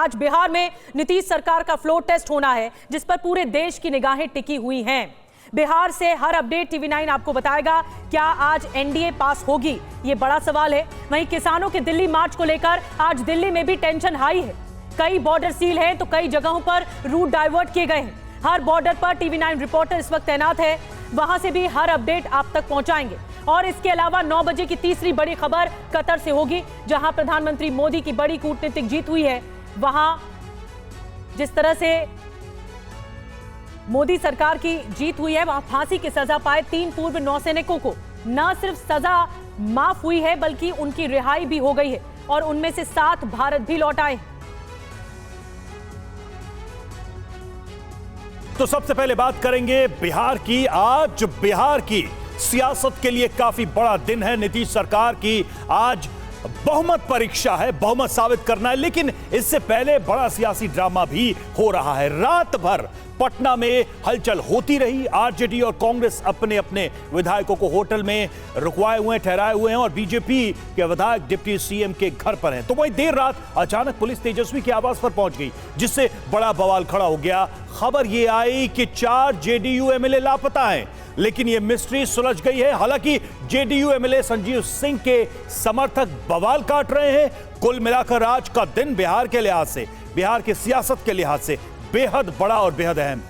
आज बिहार में नीतीश सरकार का फ्लोर टेस्ट होना है, जिस पर पूरे देश की निगाहें टिकी हुई हैं। बिहार से हर अपडेट TV9 आपको बताएगा। क्या आज एनडीए पास होगी, ये बड़ा सवाल है। वहीं किसानों के दिल्ली मार्च को लेकर आज दिल्ली में भी टेंशन हाई है। कई बॉर्डर सील हैं तो कई जगहों पर रूट डाइवर्ट किए गए हैं। हर बॉर्डर पर TV9 रिपोर्टर इस वक्त तैनात है, वहां से भी हर अपडेट आप तक पहुंचाएंगे। और इसके अलावा 9 बजे की तीसरी बड़ी खबर कतर से होगी, जहां प्रधानमंत्री मोदी की बड़ी कूटनीतिक जीत हुई है। वहां जिस तरह से मोदी सरकार की जीत हुई है, वहां फांसी की सजा पाए 3 पूर्व नौसैनिकों को न सिर्फ सजा माफ हुई है बल्कि उनकी रिहाई भी हो गई है और उनमें से 7 भारत भी लौट आए। तो सबसे पहले बात करेंगे बिहार की। आज बिहार की सियासत के लिए काफी बड़ा दिन है। नीतीश सरकार की आज बहुमत परीक्षा है, बहुमत साबित करना है। लेकिन इससे पहले बड़ा सियासी ड्रामा भी हो रहा है। रात भर पटना में हलचल होती रही। आरजेडी और कांग्रेस अपने अपने विधायकों को होटल में रुकवाए हुए हैं, ठहराए हुए हैं और बीजेपी के विधायक डिप्टी सीएम के घर पर हैं। तो वहीं देर रात अचानक पुलिस तेजस्वी के आवास पर पहुंच गई, जिससे बड़ा बवाल खड़ा हो गया। खबर यह आई कि 4 जेडीयू एमएलए लापता हैं, लेकिन यह मिस्ट्री सुलझ गई है। हालांकि जेडीयू एमएलए संजीव सिंह के समर्थक बवाल काट रहे हैं। कुल मिलाकर आज का दिन बिहार के लिहाज से, बिहार की सियासत के लिहाज से बेहद बड़ा और बेहद अहम।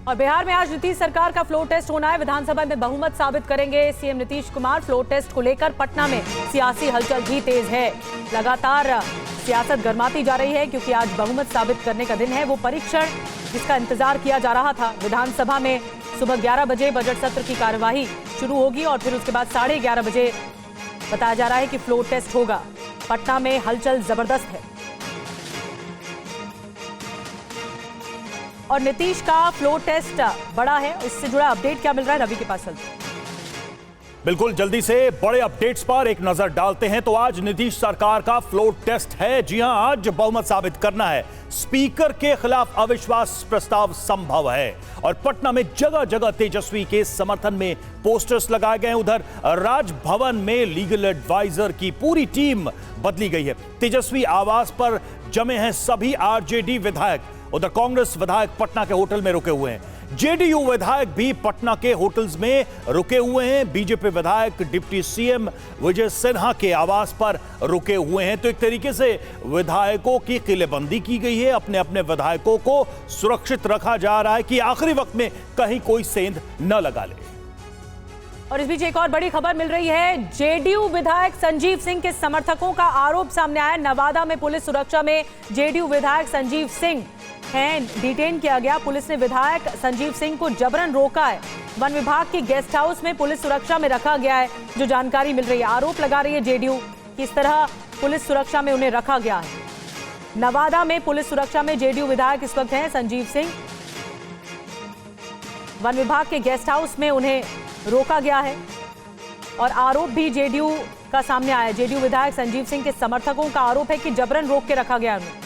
और बिहार में आज नीतीश सरकार का फ्लोर टेस्ट होना है। विधानसभा में बहुमत साबित करेंगे CM Nitish Kumar. Floor test को लेकर पटना में सियासी हलचल भी तेज है। लगातार सियासत गर्माती जा रही है क्योंकि आज बहुमत साबित करने का दिन है। वो परीक्षण जिसका इंतजार किया जा रहा था। विधानसभा में सुबह 11 बजे बजट सत्र की कार्यवाही शुरू होगी और फिर उसके बाद 11:30 बजे बताया जा रहा है कि फ्लोर टेस्ट होगा। पटना में हलचल जबरदस्त है और नीतीश का फ्लोर टेस्ट बड़ा है। इससे जुड़ा अपडेट क्या मिल रहा है, रवि के पास चलते हैं। बिल्कुल, जल्दी से बड़े अपडेट्स पर एक नजर डालते हैं। तो आज नीतीश सरकार का फ्लोर टेस्ट है। जी हां, आज बहुमत साबित करना है। स्पीकर के खिलाफ अविश्वास प्रस्ताव संभव है और पटना में जगह जगह तेजस्वी के समर्थन में पोस्टर्स लगाए गए हैं। उधर राजभवन में लीगल एडवाइजर की पूरी टीम बदली गई है। तेजस्वी आवास पर जमे हैं सभी आरजेडी विधायक। उधर कांग्रेस विधायक पटना के होटल में रुके हुए हैं। जेडीयू विधायक भी पटना के होटल्स में रुके हुए हैं। बीजेपी विधायक डिप्टी सीएम विजय सिन्हा के आवास पर रुके हुए हैं। तो एक तरीके से विधायकों की किलेबंदी की गई है। अपने अपने विधायकों को सुरक्षित रखा जा रहा है कि आखिरी वक्त में कहीं कोई सेंध न लगा ले। और इस बीच एक और बड़ी खबर मिल रही है। जेडीयू विधायक संजीव सिंह के समर्थकों का आरोप सामने आया। नवादा में पुलिस सुरक्षा में जेडीयू विधायक संजीव सिंह हैं डिटेन किया गया। पुलिस ने विधायक संजीव सिंह को जबरन रोका है। वन विभाग के गेस्ट हाउस में पुलिस सुरक्षा में रखा गया है, जो जानकारी मिल रही है। आरोप लगा रही है जेडीयू कि इस तरह पुलिस सुरक्षा में उन्हें रखा गया है। नवादा में पुलिस सुरक्षा में जेडीयू विधायक इस वक्त हैं संजीव सिंह। वन विभाग के गेस्ट हाउस में उन्हें रोका गया है और आरोप भी जेडीयू का सामने आया। जेडीयू विधायक संजीव सिंह के समर्थकों का आरोप है कि जबरन रोक के रखा गया उन्हें।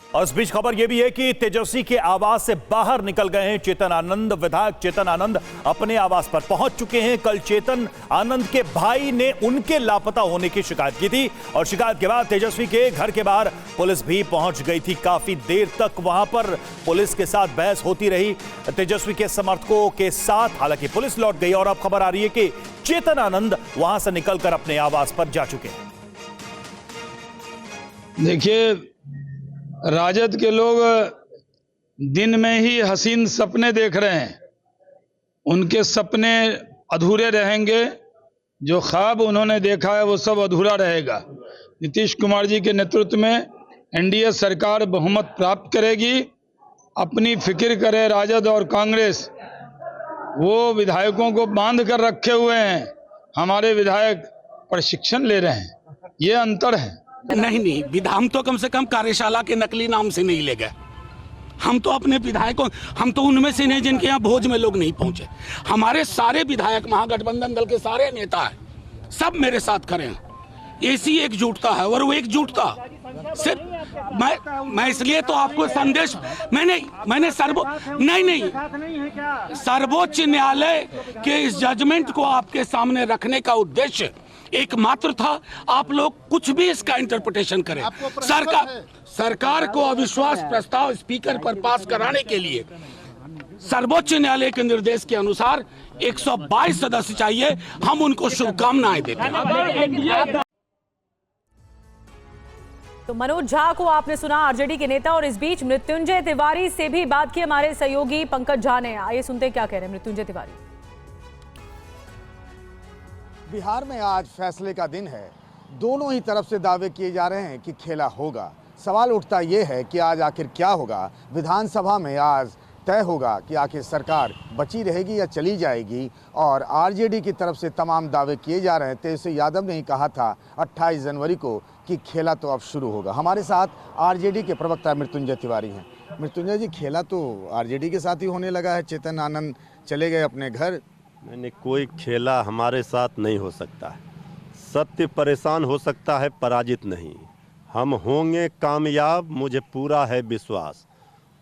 और इस बीच खबर यह भी है कि तेजस्वी के आवास से बाहर निकल गए हैं चेतन आनंद। विधायक चेतन आनंद अपने आवास पर पहुंच चुके हैं। कल चेतन आनंद के भाई ने उनके लापता होने की शिकायत की थी और शिकायत के बाद तेजस्वी के घर के बाहर पुलिस भी पहुंच गई थी। काफी देर तक वहां पर पुलिस के साथ बहस होती रही तेजस्वी के समर्थकों के साथ। हालांकि पुलिस लौट गई और अब खबर आ रही है कि चेतन आनंद वहां से निकलकर अपने आवास पर जा चुके हैं। देखिए, राजद के लोग दिन में ही हसीन सपने देख रहे हैं। उनके सपने अधूरे रहेंगे। जो ख्वाब उन्होंने देखा है वो सब अधूरा रहेगा। नीतीश कुमार जी के नेतृत्व में एनडीए सरकार बहुमत प्राप्त करेगी। अपनी फिक्र करे राजद और कांग्रेस, वो विधायकों को बांध कर रखे हुए हैं। हमारे विधायक प्रशिक्षण ले रहे हैं। ये अंतर है। नहीं, हम तो कम से कम कार्यशाला के नकली नाम से नहीं ले गए। हम तो अपने विधायकों, हम तो उनमें से नहीं जिनके यहाँ भोज में लोग नहीं पहुंचे। हमारे सारे विधायक, महागठबंधन दल के सारे नेता हैं, सब मेरे साथ खड़े हैं। ऐसी एकजुटता है और वो एकजुटता सिर्फ मैं इसलिए तो आपको संदेश मैंने सर्वोच्च न्यायालय के इस जजमेंट को आपके सामने रखने का उद्देश्य एकमात्र था। आप लोग कुछ भी इसका इंटरप्रिटेशन करें। सरकार को अविश्वास प्रस्ताव स्पीकर पर पास कराने के लिए सर्वोच्च न्यायालय के निर्देश के अनुसार 122 सदस्य चाहिए। हम उनको शुभकामनाएं देते हैं। तो मनोज झा को आपने सुना, आरजेडी के नेता। और इस बीच मृत्युंजय तिवारी से भी बात की हमारे सहयोगी पंकज झा ने। आइए सुनते हैं क्या कह रहे हैं मृत्युंजय तिवारी। बिहार में आज फैसले का दिन है। दोनों ही तरफ से दावे किए जा रहे हैं कि खेला होगा। सवाल उठता यह है कि आज आखिर क्या होगा। विधानसभा में आज तय होगा कि आखिर सरकार बची रहेगी या चली जाएगी। और आरजेडी की तरफ से तमाम दावे किए जा रहे हैं। तेजस्वी यादव ने ही कहा था 28 जनवरी को कि खेला तो अब शुरू होगा। हमारे साथ आरजेडी के प्रवक्ता मृत्युंजय तिवारी हैं। मृत्युंजय जी, खेला तो आरजेडी के साथ ही होने लगा है। चेतन आनंद चले गए अपने घर। नहीं, कोई खेला हमारे साथ नहीं हो सकता है। सत्य परेशान हो सकता है, पराजित नहीं। हम होंगे कामयाब, मुझे पूरा है विश्वास।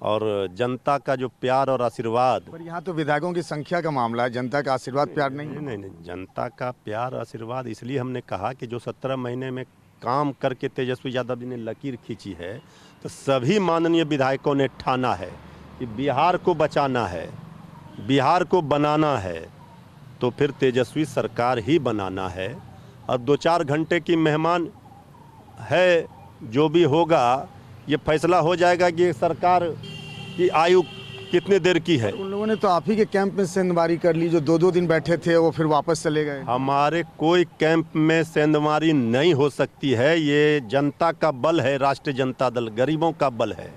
और जनता का जो प्यार और आशीर्वाद। पर यहाँ तो विधायकों की संख्या का मामला है, जनता का आशीर्वाद प्यार नहीं। नहीं, जनता का प्यार आशीर्वाद इसलिए हमने कहा कि जो 17 महीने में काम करके तेजस्वी यादव जी ने लकीर खींची है, तो सभी माननीय विधायकों ने ठाना है कि बिहार को बचाना है, बिहार को बनाना है, तो फिर तेजस्वी सरकार ही बनाना है। और 2-4 घंटे की मेहमान है, जो भी होगा ये फैसला हो जाएगा कि सरकार की आयु कितने देर की है। उन लोगों ने तो आप ही के कैंप में सेंधमारी कर ली। जो 2-2 दिन बैठे थे वो फिर वापस चले गए। हमारे कोई कैंप में सेंधमारी नहीं हो सकती है। ये जनता का बल है, राष्ट्रीय जनता दल गरीबों का बल है।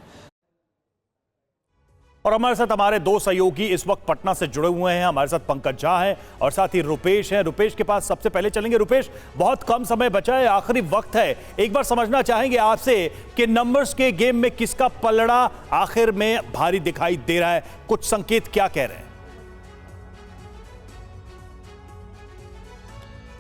और हमारे साथ हमारे दो सहयोगी इस वक्त पटना से जुड़े हुए हैं। हमारे साथ पंकज झा हैं और साथ ही रुपेश हैं। रुपेश के पास सबसे पहले चलेंगे। रुपेश, बहुत कम समय बचा है, आखिरी वक्त है। एक बार समझना चाहेंगे आपसे कि नंबर्स के गेम में किसका पलड़ा आखिर में भारी दिखाई दे रहा है? कुछ संकेत क्या कह रहे हैं?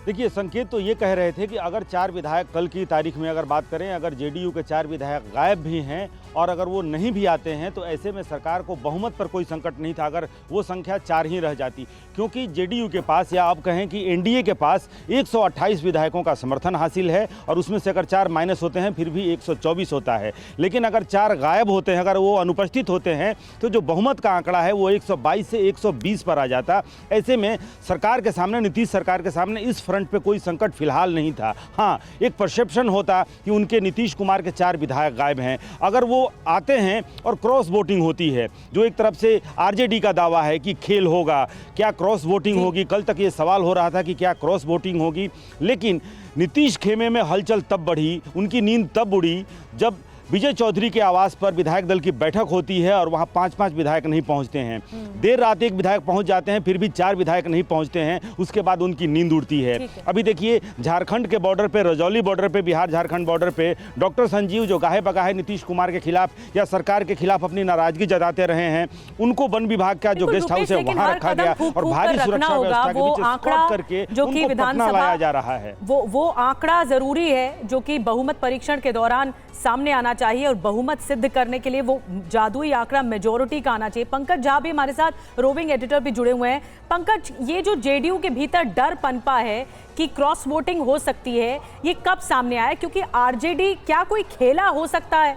देखिए, संकेत तो ये कह रहे थे कि अगर 4 विधायक कल की तारीख में अगर बात करें, अगर जेडीयू के 4 विधायक गायब भी हैं और अगर वो नहीं भी आते हैं, तो ऐसे में सरकार को बहुमत पर कोई संकट नहीं था अगर वो संख्या 4 ही रह जाती। क्योंकि जेडीयू के पास, या आप कहें कि एनडीए के पास 128 विधायकों का समर्थन हासिल है और उसमें से अगर 4 माइनस होते हैं फिर भी 124 होता है। लेकिन अगर 4 गायब होते हैं, अगर वो अनुपस्थित होते हैं, तो जो बहुमत का आंकड़ा है वो 122 से 120 पर आ जाता। ऐसे में सरकार के सामने, नीतीश सरकार के सामने इस फ्रंट पे कोई संकट फिलहाल नहीं था। हाँ, एक परसेप्शन होता कि उनके नीतीश कुमार के 4 विधायक गायब हैं। अगर वो आते हैं और क्रॉस वोटिंग होती है, जो एक तरफ से आरजेडी का दावा है कि खेल होगा, क्या क्रॉस वोटिंग होगी? कल तक ये सवाल हो रहा था कि क्या क्रॉस वोटिंग होगी। लेकिन नीतीश खेमे में हलचल तब बढ़ी, उनकी नींद तब उड़ी जब विजय चौधरी के आवास पर विधायक दल की बैठक होती है और वहां 5-5 विधायक नहीं पहुंचते हैं। देर रात 1 विधायक पहुंच जाते हैं, फिर भी 4 विधायक नहीं पहुंचते हैं। उसके बाद उनकी नींद उड़ती है। अभी देखिए, झारखंड के बॉर्डर पे, रजौली बॉर्डर पे, बिहार झारखंड बॉर्डर पे डॉक्टर संजीव जो गाहे बगाहे नीतीश कुमार के खिलाफ या सरकार के खिलाफ अपनी नाराजगी जताते रहे हैं, उनको वन विभाग का जो गेस्ट हाउस है वहां रखा गया और भारी सुरक्षा व्यवस्था के बीच स्क्वाड करके उनको पटना लाया जा रहा है। वो आंकड़ा जरूरी है जो कि बहुमत परीक्षण के दौरान सामने आना चाहिए और बहुमत सिद्ध करने के लिए वो जादुई आंकड़ा मेजॉरिटी का आना चाहिए। पंकज झा भी हमारे साथ रोविंग एडिटर भी जुड़े हुए हैं। पंकज, ये जो जेडीयू के भीतर डर पनपा है कि क्रॉस वोटिंग हो सकती है, ये कब सामने आया? क्योंकि आरजेडी क्या कोई खेला हो सकता है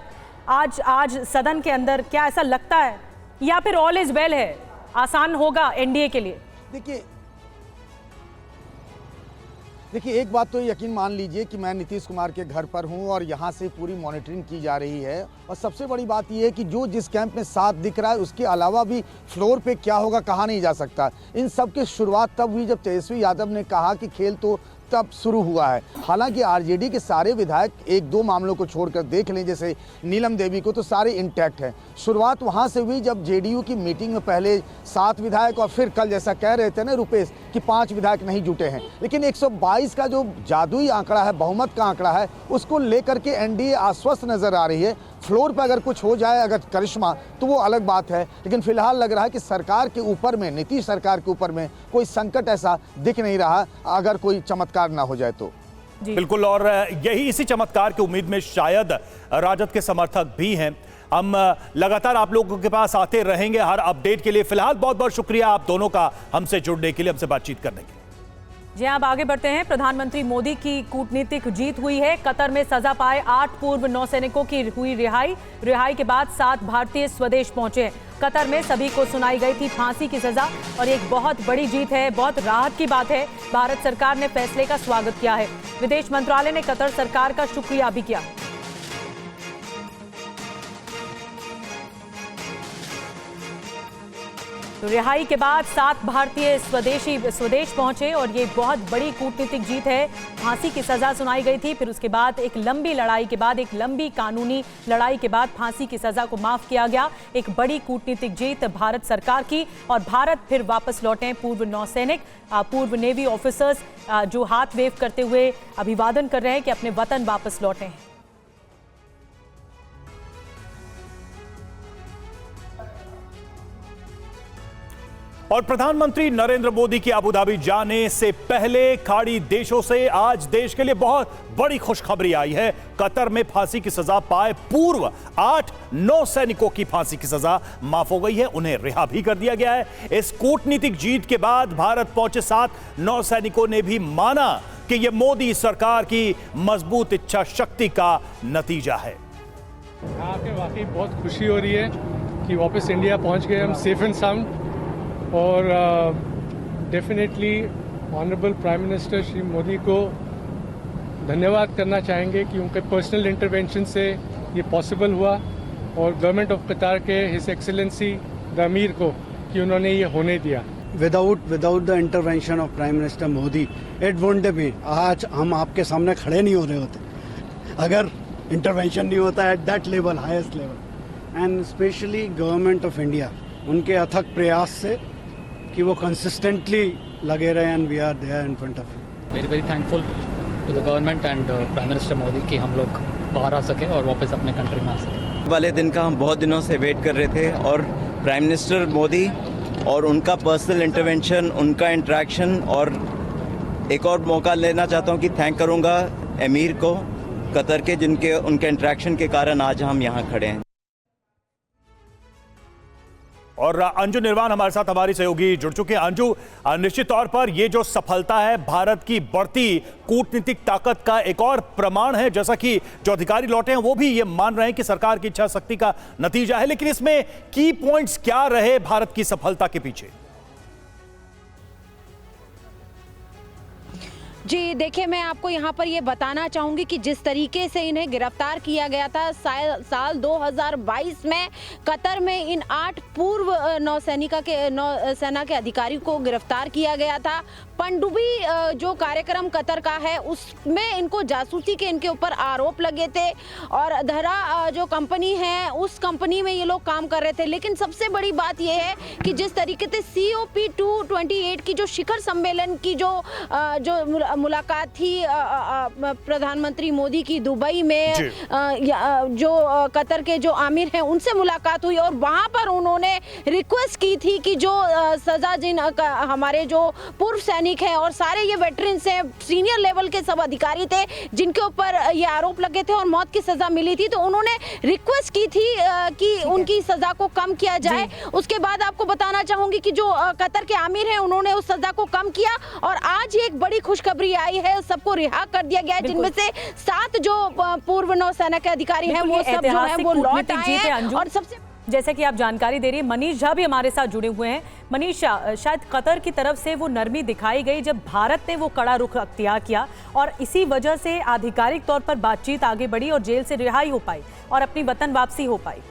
आज सदन के अंदर? क्या ऐसा लगता है या फिर ऑल इज वेल है, आसान होगा एनडीए के लिए? देखिए, एक बात तो यकीन मान लीजिए कि मैं नीतीश कुमार के घर पर हूं और यहां से पूरी मॉनिटरिंग की जा रही है। और सबसे बड़ी बात यह है कि जो जिस कैंप में साथ दिख रहा है, उसके अलावा भी फ्लोर पे क्या होगा कहा नहीं जा सकता। इन सब की शुरुआत तब हुई जब तेजस्वी यादव ने कहा कि खेल तो तब शुरू हुआ है। हालांकि आरजेडी के सारे विधायक 1-2 मामलों को छोड़कर देख लें, जैसे नीलम देवी को, तो सारे इंटैक्ट हैं। शुरुआत वहां से हुई जब जेडीयू की मीटिंग में पहले 7 विधायक और फिर कल जैसा कह रहे थे ना रुपेश कि 5 विधायक नहीं जुटे हैं। लेकिन 122 का जो जादुई आंकड़ा है, बहुमत का आंकड़ा है, उसको लेकर के एनडीए आश्वस्त नजर आ रही है। फ्लोर पर अगर कुछ हो जाए, अगर करिश्मा, तो वो अलग बात है। लेकिन फिलहाल लग रहा है कि सरकार के ऊपर में, नीतीश सरकार के ऊपर में कोई संकट ऐसा दिख नहीं रहा, अगर कोई चमत्कार ना हो जाए तो। बिल्कुल, और यही इसी चमत्कार की उम्मीद में शायद राजद के समर्थक भी हैं। हम लगातार आप लोगों के पास आते रहेंगे हर अपडेट के लिए। फिलहाल बहुत बहुत शुक्रिया आप दोनों का हमसे जुड़ने के लिए, हमसे बातचीत करने के लिए। जी अब आगे बढ़ते हैं। प्रधानमंत्री मोदी की कूटनीतिक जीत हुई है। कतर में सजा पाए 8 पूर्व नौसैनिकों की हुई रिहाई के बाद 7 भारतीय स्वदेश पहुंचे। कतर में सभी को सुनाई गई थी फांसी की सजा और एक बहुत बड़ी जीत है, बहुत राहत की बात है। भारत सरकार ने फैसले का स्वागत किया है। विदेश मंत्रालय ने कतर सरकार का शुक्रिया भी किया। तो रिहाई के बाद 7 भारतीय स्वदेश पहुंचे और ये बहुत बड़ी कूटनीतिक जीत है। फांसी की सजा सुनाई गई थी, फिर उसके बाद एक लंबी लड़ाई के बाद, एक लंबी कानूनी लड़ाई के बाद फांसी की सजा को माफ किया गया। एक बड़ी कूटनीतिक जीत भारत सरकार की और भारत फिर वापस लौटे पूर्व नौसैनिक, पूर्व नेवी ऑफिसर्स जो हाथ वेव करते हुए अभिवादन कर रहे हैं कि अपने वतन वापस लौटे हैं। और प्रधानमंत्री नरेंद्र मोदी की अबू धाबी जाने से पहले खाड़ी देशों से आज देश के लिए बहुत बड़ी खुशखबरी आई है। कतर में फांसी की सजा पाए पूर्व 8 नौसैनिकों की फांसी की सजा माफ हो गई है, उन्हें रिहा भी कर दिया गया है। इस कूटनीतिक जीत के बाद भारत पहुंचे 7 नौसैनिकों ने भी माना कि यह मोदी सरकार की मजबूत इच्छा शक्ति का नतीजा है। यहाँ पे वाकई बहुत खुशी हो रही है कि वापस इंडिया पहुंच गए हम सेफ एंड साउंड। और definitely honourable prime minister Shri Modi को धन्यवाद करना चाहेंगे कि उनके पर्सनल इंटरवेंशन से ये पॉसिबल हुआ और गवर्नमेंट ऑफ कतार के हिज एक्सेलेंसी द अमीर को कि उन्होंने ये होने दिया। Without the intervention of Prime Minister Modi, it wouldn't be। आज हम आपके सामने खड़े नहीं हो रहे होते अगर इंटरवेंशन नहीं होता at that level, highest level. And specially government of India, उनके अथक प्रयास से कि वो कंसिस्टेंटली लगे रहे and we are there in front of you. Very thankful to the government and prime minister Modi कि हम लोग बाहर आ सके और वापस अपने कंट्री में आ सके। वाले दिन का हम बहुत दिनों से वेट कर रहे थे और प्राइम मिनिस्टर मोदी और उनका पर्सनल इंटरवेंशन, उनका इंटरेक्शन, और एक और मौका लेना चाहता हूं कि थैंक करूंगा अमीर को कतर के, जिनके उनके इंटरेक्शन के कारण आज हम यहां खड़े हैं। और अंजू निर्वाण हमारे साथ हमारी सहयोगी जुड़ चुके हैं। अंजू, निश्चित तौर पर यह जो सफलता है भारत की बढ़ती कूटनीतिक ताकत का एक और प्रमाण है, जैसा कि जो अधिकारी लौटे हैं वो भी ये मान रहे हैं कि सरकार की इच्छा शक्ति का नतीजा है। लेकिन इसमें की पॉइंट्स क्या रहे भारत की सफलता के पीछे? जी देखिए, मैं आपको यहाँ पर ये बताना चाहूँगी कि जिस तरीके से इन्हें गिरफ्तार किया गया था साल 2022 में कतर में इन 8 पूर्व नौसेना के अधिकारी को गिरफ्तार किया गया था। पनडुब्बी जो कार्यक्रम कतर का है उसमें इनको जासूसी के इनके ऊपर आरोप लगे थे और धरा जो कंपनी है उस कंपनी में ये लोग काम कर रहे थे। लेकिन सबसे बड़ी बात ये है कि जिस तरीके से COP28 की जो शिखर सम्मेलन की जो मुलाकात थी प्रधानमंत्री मोदी की दुबई में, जो कतर के जो आमिर हैं उनसे मुलाकात हुई और वहां पर उन्होंने रिक्वेस्ट की थी कि जो सजा जिन हमारे जो पूर्व सैनिक हैं और सारे ये वेटरन्स हैं, सीनियर लेवल के सब अधिकारी थे जिनके ऊपर ये आरोप लगे थे और मौत की सजा मिली थी, तो उन्होंने रिक्वेस्ट की थी कि उनकी सजा को कम किया जाए। उसके बाद आपको बताना चाहूंगी कि जो कतर के आमिर हैं उन्होंने उस सजा को कम किया और आज एक बड़ी खुशखबरी आई है, सबको रिहा कर दिया गया है, जिनमें से 7 जो पूर्व नौसेना के अधिकारी हैं वो सब जो हैं वो लौट आए हैं। और सबसे जैसे कि आप जानकारी दे रही है, मनीष झा भी हमारे साथ जुड़े हुए हैं। मनीष, शायद कतर की तरफ से वो नरमी दिखाई गई जब भारत ने वो कड़ा रुख अख्तियार किया और इसी वजह से आधिकारिक तौर पर बातचीत आगे बढ़ी और जेल से रिहाई हो पाई और अपनी वतन वापसी हो पाई।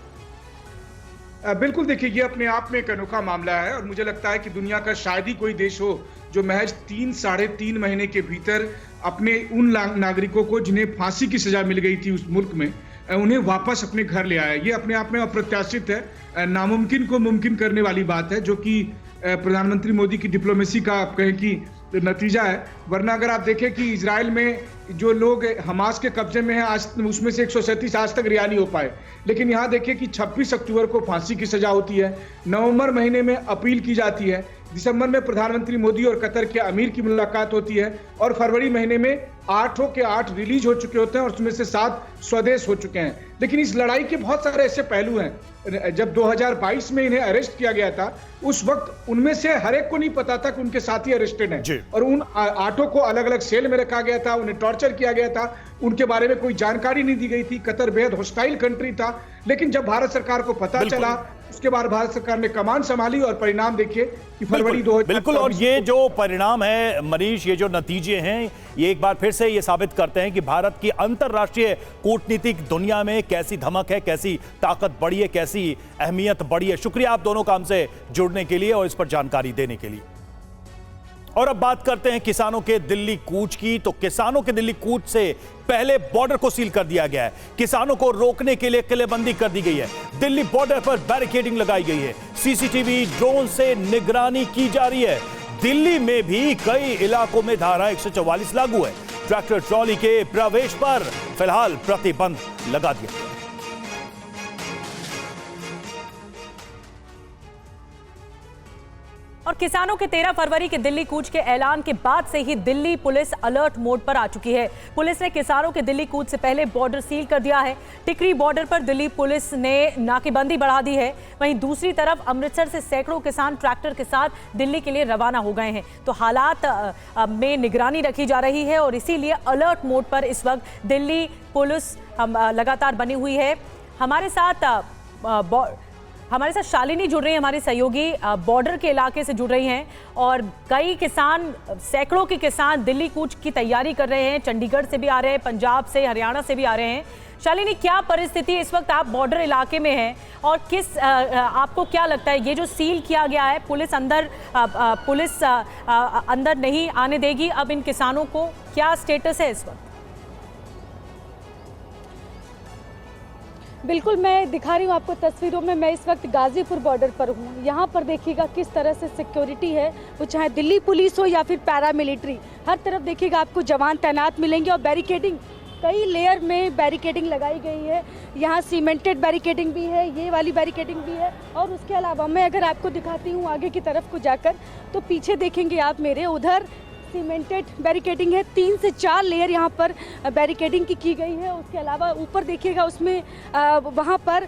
बिल्कुल, देखिए ये अपने आप में एक अनोखा मामला है और मुझे लगता है कि दुनिया का शायद ही कोई देश हो जो महज 3-3.5 महीने के भीतर अपने उन नागरिकों को जिन्हें फांसी की सजा मिल गई थी उस मुल्क में, उन्हें वापस अपने घर ले आया। ये अपने आप में अप्रत्याशित है, नामुमकिन को मुमकिन करने वाली बात है, जो कि प्रधानमंत्री मोदी की डिप्लोमेसी का आप कहें कि नतीजा है। वरना अगर आप देखें कि इजराइल में जो लोग हमास के कब्जे में हैं आज उसमें से 137 आज तक रिहा नहीं हो पाए, लेकिन यहाँ देखिए कि 26 अक्टूबर को फांसी की सजा होती है, नवंबर महीने में अपील की जाती है, दिसंबर में प्रधानमंत्री मोदी और कतर के अमीर की मुलाकात होती है और फरवरी महीने में 8 के 8 रिलीज हो चुके होते हैं और उसमें से 7 स्वदेश हो चुके हैं। लेकिन इस लड़ाई के बहुत सारे ऐसे पहलू हैं। जब 2022 में इन्हें अरेस्ट किया गया था, उस वक्त उनमें से हर एक को नहीं पता था कि उनके साथी अरेस्टेड हैं, और उन 8 को अलग अलग सेल में रखा गया था, उन्हें टॉर्चर किया गया था, उनके बारे में कोई जानकारी नहीं दी गई थी। कतर बेहद हॉस्टाइल कंट्री था। लेकिन जब भारत सरकार को पता चला, उसके बाद भारत सरकार ने कमान संभाली और परिणाम देखिए कि फरवरी 2024 बिल्कुल। और ये जो परिणाम है मनीष, ये जो नतीजे हैं, ये एक बार फिर से ये साबित करते हैं कि भारत की अंतर्राष्ट्रीय कूटनीतिक दुनिया में कैसी धमक है, कैसी ताकत बढ़ी है, कैसी अहमियत बढ़ी है। शुक्रिया आप दोनों का हमसे जुड़ने के लिए और इस पर जानकारी देने के लिए। और अब बात करते हैं किसानों के दिल्ली कूच की। तो किसानों के दिल्ली कूच से पहले बॉर्डर को सील कर दिया गया है। किसानों को रोकने के लिए किलेबंदी कर दी गई है। दिल्ली बॉर्डर पर बैरिकेडिंग लगाई गई है। सीसीटीवी ड्रोन से निगरानी की जा रही है। दिल्ली में भी कई इलाकों में धारा 144 लागू है। ट्रैक्टर ट्रॉली के प्रवेश पर फिलहाल प्रतिबंध लगा दिया गया। और किसानों के 13 फरवरी के दिल्ली कूच के ऐलान के बाद से ही दिल्ली पुलिस अलर्ट मोड पर आ चुकी है। पुलिस ने किसानों के दिल्ली कूच से पहले बॉर्डर सील कर दिया है। टिकरी बॉर्डर पर दिल्ली पुलिस ने नाकेबंदी बढ़ा दी है। वहीं दूसरी तरफ अमृतसर से सैकड़ों किसान ट्रैक्टर के साथ दिल्ली के लिए रवाना हो गए हैं। तो हालात में निगरानी रखी जा रही है और इसीलिए अलर्ट मोड पर इस वक्त दिल्ली पुलिस लगातार बनी हुई है। हमारे साथ शालिनी जुड़ रही है, हमारी सहयोगी बॉर्डर के इलाके से जुड़ रही हैं। और कई किसान, सैकड़ों के किसान दिल्ली कूच की तैयारी कर रहे हैं। चंडीगढ़ से भी आ रहे हैं, पंजाब से, हरियाणा से भी आ रहे हैं। शालिनी, क्या परिस्थिति इस वक्त, आप बॉर्डर इलाके में हैं और आपको क्या लगता है ये जो सील किया गया है, पुलिस अंदर नहीं आने देगी अब इन किसानों को, क्या स्टेटस है इस वक्त? बिल्कुल, मैं दिखा रही हूँ आपको तस्वीरों में। मैं इस वक्त गाजीपुर बॉर्डर पर हूँ। यहाँ पर देखिएगा किस तरह से सिक्योरिटी है, वो चाहे दिल्ली पुलिस हो या फिर पैरामिलिट्री, हर तरफ देखिएगा आपको जवान तैनात मिलेंगे। और बैरिकेडिंग, कई लेयर में बैरिकेडिंग लगाई गई है। यहाँ सीमेंटेड बैरिकेडिंग भी है, ये वाली बैरिकेडिंग भी है। और उसके अलावा मैं अगर आपको दिखाती हूँ आगे की तरफ को जाकर, तो पीछे देखेंगे आप मेरे, उधर सीमेंटेड बैरिकेडिंग है। 3 से 4 लेयर यहाँ पर बैरिकेडिंग की गई है। उसके अलावा ऊपर देखिएगा उसमें वहाँ पर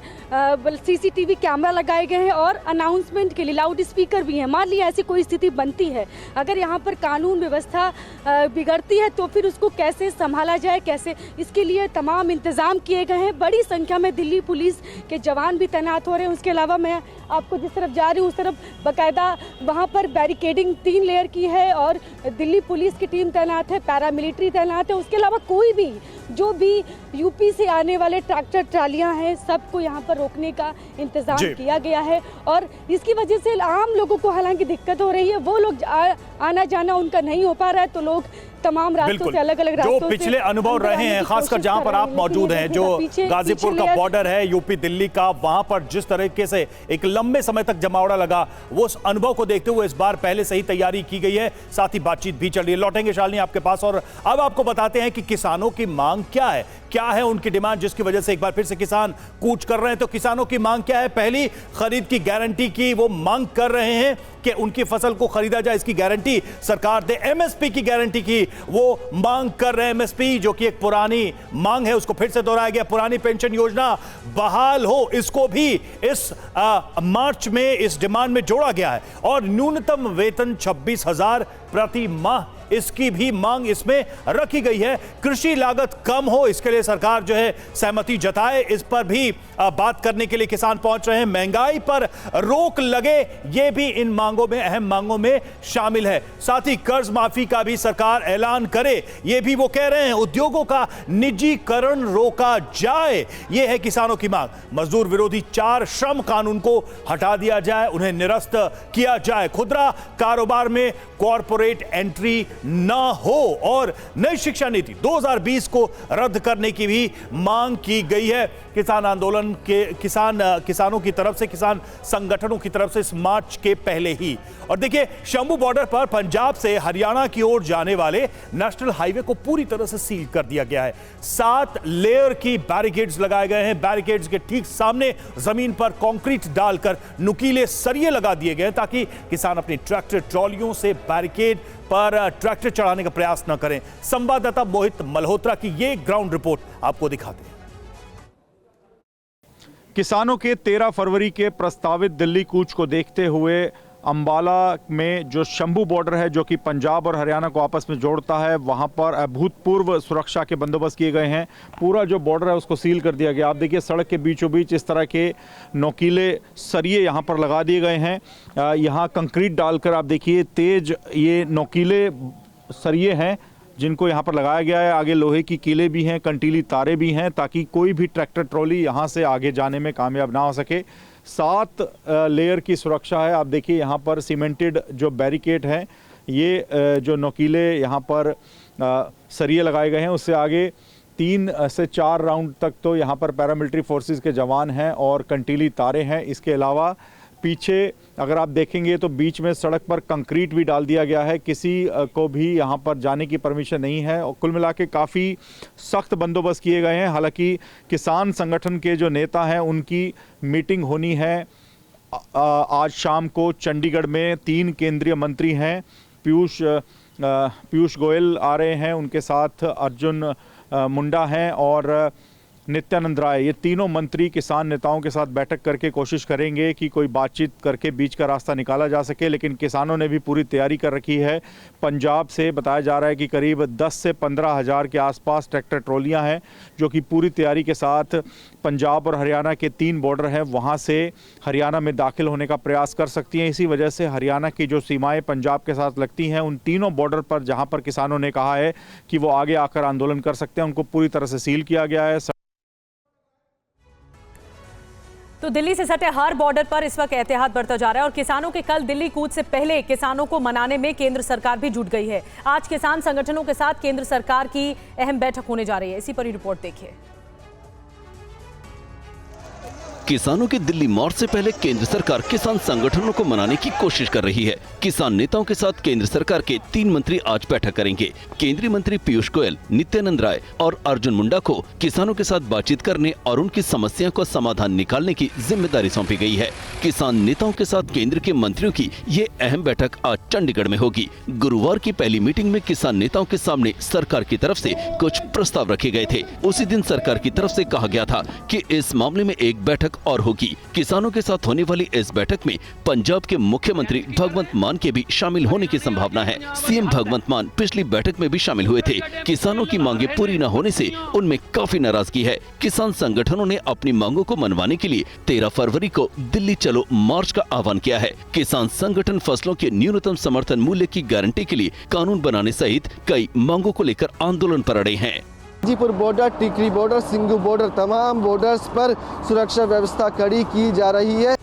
सीसीटीवी कैमरा लगाए गए हैं और अनाउंसमेंट के लिए लाउड स्पीकर भी हैं। मान लिया ऐसी कोई स्थिति बनती है, अगर यहाँ पर कानून व्यवस्था बिगड़ती है तो फिर उसको कैसे संभाला जाए, कैसे, इसके लिए तमाम इंतज़ाम किए गए हैं। बड़ी संख्या में दिल्ली पुलिस के जवान भी तैनात हो रहे हैं। उसके अलावा मैं आपको जिस तरफ जा रही हूँ उस तरफ बाकायदा वहाँ पर बैरिकेडिंग 3 लेयर की है और दिल्ली पुलिस की टीम तैनात है, पैरामिलिट्री तैनात है। उसके अलावा कोई भी जो भी यूपी से आने वाले ट्रैक्टर ट्रालियां हैं, सबको यहाँ पर रोकने का इंतजाम किया गया है। और इसकी वजह से आम लोगों को हालांकि दिक्कत हो रही है, वो लोग आना जाना उनका नहीं हो पा रहा है, तो लोग तमाम रास्तों से, अलग अलग रास्तों जो पिछले अनुभव रहे हैं, खासकर जहां पर आप मौजूद हैं, जो गाजीपुर का बॉर्डर है यूपी दिल्ली का, वहां पर जिस तरीके से एक लंबे समय तक जमावड़ा लगा, वो उस अनुभव को देखते हुए इस बार पहले से ही तैयारी की गई है। साथ ही बातचीत भी चल रही है। लौटेंगे शालिनी आपके पास और अब आपको बताते हैं कि किसानों की मांग क्या है उनकी डिमांड, जिसकी वजह से एक बार फिर से किसान कूच कर रहे हैं। तो किसानों की मांग क्या है? पहली, खरीद की गारंटी की वो मांग कर रहे हैं कि उनकी फसल को खरीदा जाए, इसकी गारंटी सरकार दे। एमएसपी की गारंटी की वो मांग कर रहे हैं। एमएसपी जो कि एक पुरानी मांग है, उसको फिर से दोहराया गया। पुरानी पेंशन योजना बहाल हो, इसको भी इस मार्च में इस डिमांड में जोड़ा गया है। और न्यूनतम वेतन 26,000 प्रति माह, इसकी भी मांग इसमें रखी गई है। कृषि लागत कम हो, इसके लिए सरकार जो है सहमति जताए, इस पर भी बात करने के लिए किसान पहुंच रहे हैं। महंगाई पर रोक लगे, ये भी इन मांगों में, अहम मांगों में शामिल है। साथ ही कर्ज माफी का भी सरकार ऐलान करे, ये भी वो कह रहे हैं। उद्योगों का निजीकरण रोका जाए, ये है किसानों की मांग। मजदूर विरोधी 4 श्रम कानून को हटा दिया जाए, उन्हें निरस्त किया जाए। खुदरा कारोबार में कॉर्पोरेट एंट्री ना हो और नई शिक्षा नीति 2020 को रद्द करने की भी मांग की गई है। किसान आंदोलन के किसानों की तरफ से, किसान संगठनों की तरफ से इस मार्च के पहले ही। और देखिए, शंभू बॉर्डर पर पंजाब से हरियाणा की ओर जाने वाले नेशनल हाईवे को पूरी तरह से सील कर दिया गया है। 7 लेयर की बैरिकेड्स लगाए गए हैं। बैरिकेड्स के ठीक सामने जमीन पर कंक्रीट डालकर नुकीले सरिये लगा दिए गए ताकि किसान अपनी ट्रैक्टर ट्रॉलियों से बैरिकेड पर ट्रैक्टर चढ़ाने का प्रयास न करें। संवाददाता मोहित मल्होत्रा की ये ग्राउंड रिपोर्ट आपको दिखाते हैं। किसानों के 13 फरवरी के प्रस्तावित दिल्ली कूच को देखते हुए अंबाला में जो शंभू बॉर्डर है, जो कि पंजाब और हरियाणा को आपस में जोड़ता है, वहां पर अभूतपूर्व सुरक्षा के बंदोबस्त किए गए हैं। पूरा जो बॉर्डर है उसको सील कर दिया गया। आप देखिए सड़क के बीचों बीच इस तरह के नोकीले सरिये यहां पर लगा दिए गए हैं। यहां कंक्रीट डालकर आप देखिए तेज ये नोकीले सरिये हैं जिनको यहाँ पर लगाया गया है। आगे लोहे की कीलें भी हैं, कंटीली तारें भी हैं, ताकि कोई भी ट्रैक्टर ट्रॉली यहाँ से आगे जाने में कामयाब ना हो सके। 7 लेयर की सुरक्षा है। आप देखिए यहाँ पर सीमेंटेड जो बैरिकेड हैं, ये जो नोकीले यहाँ पर सरिये लगाए गए हैं, उससे आगे 3 से 4 राउंड तक तो यहाँ पर पैरामिलिट्री फोर्सेस के जवान हैं और कंटीली तारें हैं। इसके अलावा पीछे अगर आप देखेंगे तो बीच में सड़क पर कंक्रीट भी डाल दिया गया है। किसी को भी यहाँ पर जाने की परमिशन नहीं है और कुल मिला के काफ़ी सख्त बंदोबस्त किए गए हैं। हालांकि किसान संगठन के जो नेता हैं उनकी मीटिंग होनी है आज शाम को चंडीगढ़ में। 3 केंद्रीय मंत्री हैं, पीयूष गोयल आ रहे हैं, उनके साथ अर्जुन मुंडा हैं और नित्यानंद राय। ये तीनों मंत्री किसान नेताओं के साथ बैठक करके कोशिश करेंगे कि कोई बातचीत करके बीच का रास्ता निकाला जा सके। लेकिन किसानों ने भी पूरी तैयारी कर रखी है। पंजाब से बताया जा रहा है कि करीब 10 से 15 हज़ार के आसपास ट्रैक्टर ट्रॉलियां हैं, जो कि पूरी तैयारी के साथ पंजाब और हरियाणा के 3 बॉर्डर हैं वहाँ से हरियाणा में दाखिल होने का प्रयास कर सकती हैं। इसी वजह से हरियाणा की जो सीमाएँ पंजाब के साथ लगती हैं, उन तीनों बॉर्डर पर जहाँ पर किसानों ने कहा है कि वो आगे आकर आंदोलन कर सकते हैं, उनको पूरी तरह से सील किया गया है। तो दिल्ली से सटे हर बॉर्डर पर इस वक्त एहतियात बरता जा रहा है और किसानों के कल दिल्ली कूच से पहले किसानों को मनाने में केंद्र सरकार भी जुट गई है। आज किसान संगठनों के साथ केंद्र सरकार की अहम बैठक होने जा रही है। इसी पर ही रिपोर्ट देखिए। किसानों के दिल्ली मार्च से पहले केंद्र सरकार किसान संगठनों को मनाने की कोशिश कर रही है। किसान नेताओं के साथ केंद्र सरकार के 3 मंत्री आज बैठक करेंगे। केंद्रीय मंत्री पीयूष गोयल, नित्यानंद राय और अर्जुन मुंडा को किसानों के साथ बातचीत करने और उनकी समस्याओं का समाधान निकालने की जिम्मेदारी सौंपी गई है। किसान नेताओं के साथ केंद्र के मंत्रियों की ये अहम बैठक आज चंडीगढ़ में होगी। गुरुवार की पहली मीटिंग में किसान नेताओं के सामने सरकार की तरफ से कुछ प्रस्ताव रखे गए थे। उसी दिन सरकार की तरफ से कहा गया था कि इस मामले में एक बैठक और होगी। किसानों के साथ होने वाली इस बैठक में पंजाब के मुख्यमंत्री भगवंत मान के भी शामिल होने की संभावना है। सीएम भगवंत मान पिछली बैठक में भी शामिल हुए थे। किसानों की मांगे पूरी न होने से उनमें काफी नाराजगी है। किसान संगठनों ने अपनी मांगों को मनवाने के लिए 13 फरवरी को दिल्ली चलो मार्च का आह्वान किया है। किसान संगठन फसलों के न्यूनतम समर्थन मूल्य की गारंटी के लिए कानून बनाने सहित कई मांगों को लेकर आंदोलन पर अड़े हैं। गाजीपुर बॉर्डर, टिकरी बॉर्डर, सिंघू बॉर्डर, तमाम बॉर्डर्स पर सुरक्षा व्यवस्था कड़ी की जा रही है।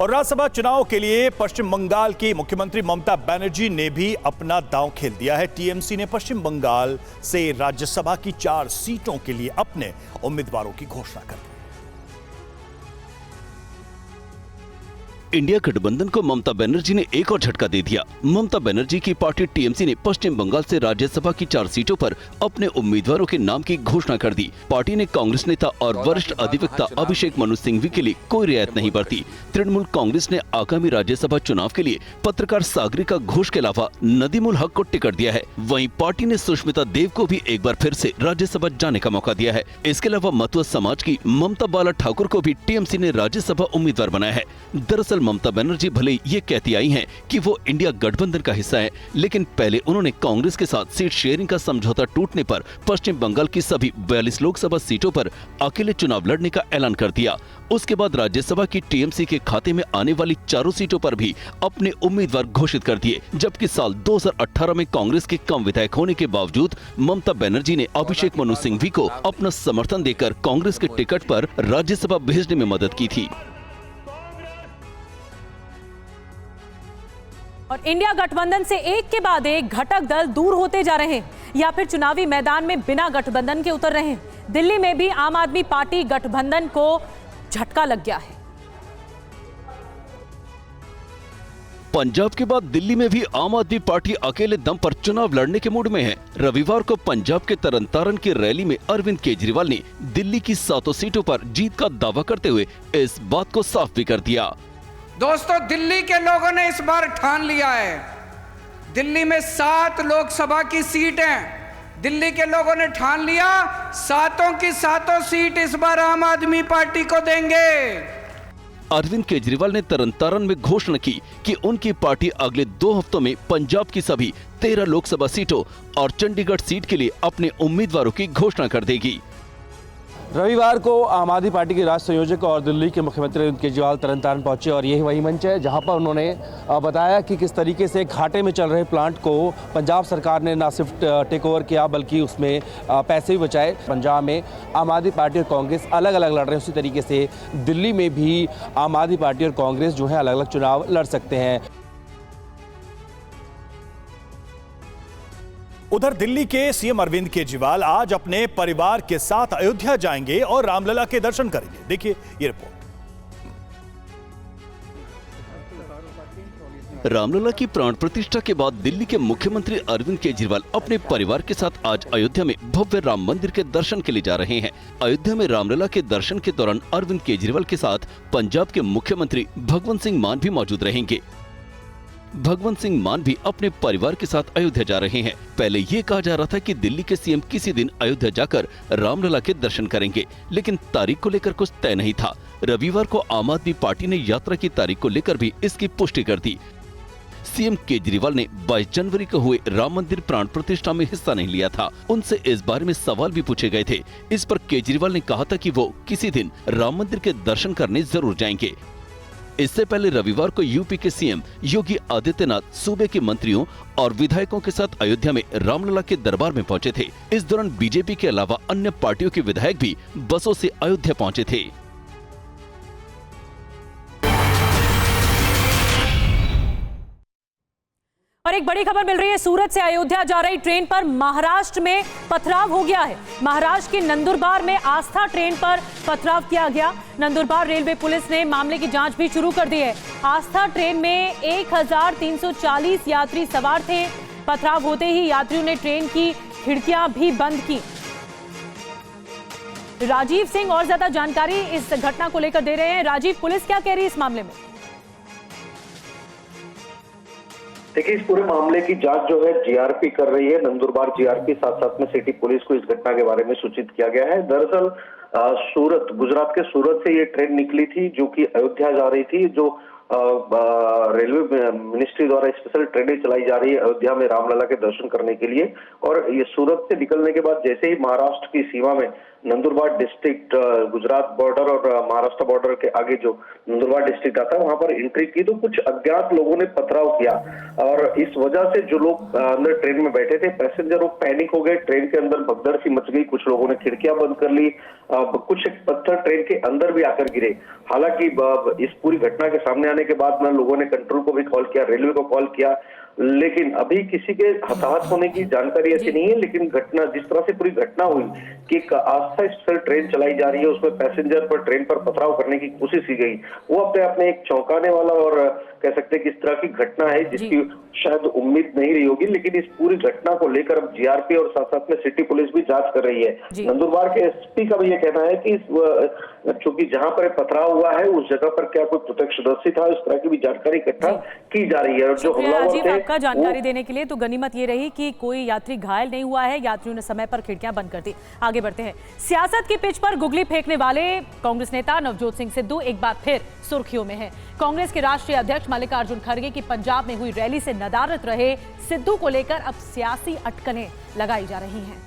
और राज्यसभा चुनाव के लिए पश्चिम बंगाल की मुख्यमंत्री ममता बनर्जी ने भी अपना दांव खेल दिया है। टीएमसी ने पश्चिम बंगाल से राज्यसभा की 4 सीटों के लिए अपने उम्मीदवारों की घोषणा कर दी। इंडिया गठबंधन को ममता बनर्जी ने एक और झटका दे दिया। ममता बनर्जी की पार्टी टीएमसी ने पश्चिम बंगाल से राज्यसभा की 4 सीटों पर अपने उम्मीदवारों के नाम की घोषणा कर दी। पार्टी ने कांग्रेस नेता और वरिष्ठ अधिवक्ता अभिषेक मनु सिंघवी के लिए कोई रियायत नहीं बरती। तृणमूल कांग्रेस ने आगामी राज्यसभा चुनाव के लिए पत्रकार सागरिका घोष के अलावा नदीमुल हक को टिकट दिया है। वहीं पार्टी ने सुष्मिता देव को भी एक बार फिर से राज्यसभा जाने का मौका दिया है। इसके अलावा मथुआ समाज की ममता बाला ठाकुर को भी टीएमसी ने राज्यसभा उम्मीदवार बनाया है। दरअसल ममता बनर्जी भले ये कहती आई हैं कि वो इंडिया गठबंधन का हिस्सा है, लेकिन पहले उन्होंने कांग्रेस के साथ सीट शेयरिंग का समझौता टूटने पर पश्चिम बंगाल की सभी 42 लोकसभा सीटों पर अकेले चुनाव लड़ने का ऐलान कर दिया। उसके बाद राज्यसभा की टीएमसी के खाते में आने वाली 4 सीटों पर भी अपने उम्मीदवार घोषित कर दिए। जबकि साल 2018 में कांग्रेस के कम विधायक होने के बावजूद ममता बनर्जी ने अभिषेक मनु सिंघवी को अपना समर्थन देकर कांग्रेस के टिकट पर राज्यसभा भेजने में मदद की थी। और इंडिया गठबंधन से एक के बाद एक घटक दल दूर होते जा रहे हैं या फिर चुनावी मैदान में बिना गठबंधन के उतर रहे हैं। दिल्ली में भी आम आदमी पार्टी गठबंधन को झटका लग गया है। पंजाब के बाद दिल्ली में भी आम आदमी पार्टी अकेले दम पर चुनाव लड़ने के मूड में है। रविवार को पंजाब के तरनतारन की रैली में अरविंद केजरीवाल ने दिल्ली की 7 सीटों पर जीत का दावा करते हुए इस बात को साफ भी कर दिया। दोस्तों, दिल्ली के लोगों ने इस बार ठान लिया है, दिल्ली में 7 लोकसभा की सीट हैं। दिल्ली के लोगों ने ठान लिया, 7 की 7 सीट इस बार आम आदमी पार्टी को देंगे। अरविंद केजरीवाल ने तरन में घोषणा की कि उनकी पार्टी अगले 2 हफ्तों में पंजाब की सभी 13 लोकसभा सीटों और चंडीगढ़ सीट के लिए अपने उम्मीदवारों की घोषणा कर देगी। रविवार को आम आदमी पार्टी के राष्ट्रीय संयोजक और दिल्ली के मुख्यमंत्री अरविंद केजरीवाल तरन पहुंचे और यही वही मंच है जहां पर उन्होंने बताया कि किस तरीके से घाटे में चल रहे प्लांट को पंजाब सरकार ने न सिर्फ टेक ओवर किया बल्कि उसमें पैसे भी बचाए। पंजाब में आम आदमी पार्टी और कांग्रेस अलग अलग लड़ रहे हैं, उसी तरीके से दिल्ली में भी आम आदमी पार्टी और कांग्रेस जो है अलग अलग चुनाव लड़ सकते हैं। उधर दिल्ली के सीएम अरविंद केजरीवाल आज अपने परिवार के साथ अयोध्या जाएंगे और रामलला के दर्शन करेंगे। देखिए ये रिपोर्ट। रामलला की प्राण प्रतिष्ठा के बाद दिल्ली के मुख्यमंत्री अरविंद केजरीवाल अपने परिवार के साथ आज अयोध्या में भव्य राम मंदिर के दर्शन के लिए जा रहे हैं। अयोध्या में रामलला के दर्शन के दौरान अरविंद केजरीवाल के साथ पंजाब के मुख्यमंत्री भगवंत सिंह मान भी मौजूद रहेंगे। भगवंत सिंह मान भी अपने परिवार के साथ अयोध्या जा रहे हैं। पहले ये कहा जा रहा था कि दिल्ली के सीएम किसी दिन अयोध्या जाकर रामलला के दर्शन करेंगे, लेकिन तारीख को लेकर कुछ तय नहीं था। रविवार को आम आदमी पार्टी ने यात्रा की तारीख को लेकर भी इसकी पुष्टि कर दी। सीएम केजरीवाल ने 22 जनवरी को हुए राम मंदिर प्राण प्रतिष्ठा में हिस्सा नहीं लिया था। उनसे इस बारे में सवाल भी पूछे गए थे। इस पर केजरीवाल ने कहा था कि वो किसी दिन राम मंदिर के दर्शन करने जरूर जाएंगे। इससे पहले रविवार को यूपी के सीएम योगी आदित्यनाथ सूबे के मंत्रियों और विधायकों के साथ अयोध्या में रामलला के दरबार में पहुंचे थे। इस दौरान बीजेपी के अलावा अन्य पार्टियों के विधायक भी बसों से अयोध्या पहुंचे थे। और एक बड़ी खबर मिल रही है, सूरत से अयोध्या जा रही ट्रेन पर महाराष्ट्र में पथराव हो गया है। महाराष्ट्र के नंदुरबार में आस्था ट्रेन पर पथराव किया गया। नंदुरबार रेलवे पुलिस ने मामले की जांच भी शुरू कर दी है। आस्था ट्रेन में 1340 यात्री सवार थे। पथराव होते ही यात्रियों ने ट्रेन की खिड़कियां भी बंद की। राजीव सिंह और ज्यादा जानकारी इस घटना को लेकर दे रहे हैं। राजीव, पुलिस क्या कह रही है इस मामले में? देखिए, इस पूरे मामले की जांच जो है जीआरपी कर रही है। नंदुरबार जीआरपी साथ साथ में सिटी पुलिस को इस घटना के बारे में सूचित किया गया है। दरअसल सूरत, गुजरात के सूरत से ये ट्रेन निकली थी जो कि अयोध्या जा रही थी। जो रेलवे मिनिस्ट्री द्वारा स्पेशल ट्रेनें चलाई जा रही है अयोध्या में रामलला के दर्शन करने के लिए। और ये सूरत से निकलने के बाद जैसे ही महाराष्ट्र की सीमा में नंदुरबार डिस्ट्रिक्ट, गुजरात बॉर्डर और महाराष्ट्र बॉर्डर के आगे जो नंदुरबार डिस्ट्रिक्ट आता है वहां पर एंट्री की, तो कुछ अज्ञात लोगों ने पथराव किया और इस वजह से जो लोग अंदर ट्रेन में बैठे थे पैसेंजर वो पैनिक हो गए। ट्रेन के अंदर भगदड़ सी मच गई। कुछ लोगों ने खिड़कियां बंद कर ली। कुछ पत्थर ट्रेन के अंदर भी आकर गिरे। हालांकि इस पूरी घटना के सामने आने के बाद लोगों ने कंट्रोल को भी कॉल किया, रेलवे को कॉल किया, लेकिन अभी किसी के हताहत होने की जानकारी ऐसी नहीं है। लेकिन घटना, जिस तरह से पूरी घटना हुई कि एक आस्था स्पेशल ट्रेन चलाई जा रही है, उसमें पैसेंजर पर ट्रेन पर पथराव करने की कोशिश की गई, वो अपने आप में एक चौंकाने वाला और कह सकते हैं कि इस तरह की घटना है जिसकी शायद उम्मीद नहीं रही होगी। लेकिन इस पूरी घटना को लेकर अब जीआरपी और साथ साथ में सिटी पुलिस भी जांच कर रही है। नंदुरबार के एसपी का भी ये कहना है कि चूंकि जहां पर पथराव हुआ है उस जगह पर क्या कोई प्रत्यक्षदर्शी था, इस तरह की भी जानकारी इकट्ठा की जा रही है। और जो हमलावर थे, आपका जानकारी देने के लिए तो गनीमत ये रही कि कोई यात्री घायल नहीं हुआ है। यात्रियों ने समय पर खिड़कियां बंद कर दी। आगे बढ़ते हैं। सियासत की पिच पर गुगली फेंकने वाले कांग्रेस नेता नवजोत सिंह सिद्धू एक बार फिर सुर्खियों में है। कांग्रेस के राष्ट्रीय अध्यक्ष मल्लिकार्जुन खड़गे की पंजाब में हुई रैली से नदारद रहे सिद्धू को लेकर अब सियासी अटकलें लगाई जा रही हैं।